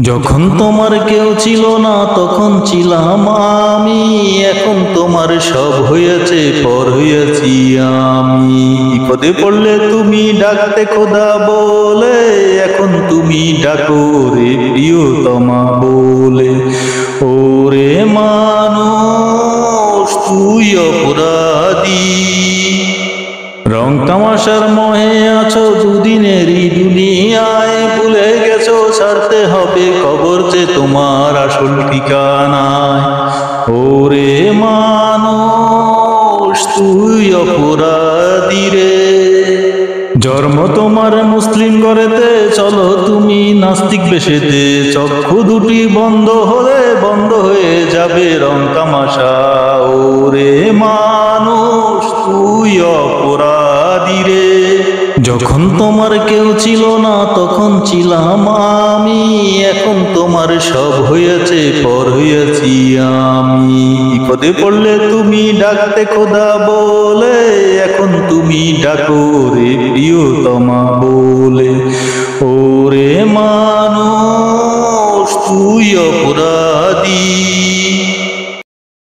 যখন তোমার কেউ ছিল না তখন ছিলাম আমি, এখন তোমার সব হয়েছে, পর হয়েছি আমি। বিপদে পড়লে তুমি ডাকতে খোদা বলে, এখন তুমি ডাকো রে প্রিয়তমা বলে। ওরে মানুষ তুই অপরাধী, রং তামাশার মোহে আছো দুদিনেরই দুনিয়ায়, ভুলে গেছো ছাড়তে হবে কবর যে তোমার আসল ঠিকানায়। ওরে মানুষ তুই অপরাধী রে, জন্ম তোমার মুসলিম ঘরেতে, চলো তুমি নাস্তিক বেশেতে, চক্ষু দুটি বন্ধ হলে বন্ধ হয়ে যাবে রং তামাশা। ওরে মানুষ তুই অপরাধী রে, যখন তোমার কেউ ছিল না তখন ছিলাম আমি, এখন তোমার সব হয়েছে, পর হয়েছি আমি। বিপদে পড়লে তুমি ডাকতে খোদা বলে, এখন তুমি ডাকো রে প্রিয়তমা বলে। ওরে মানুষ তুই অপরাধী।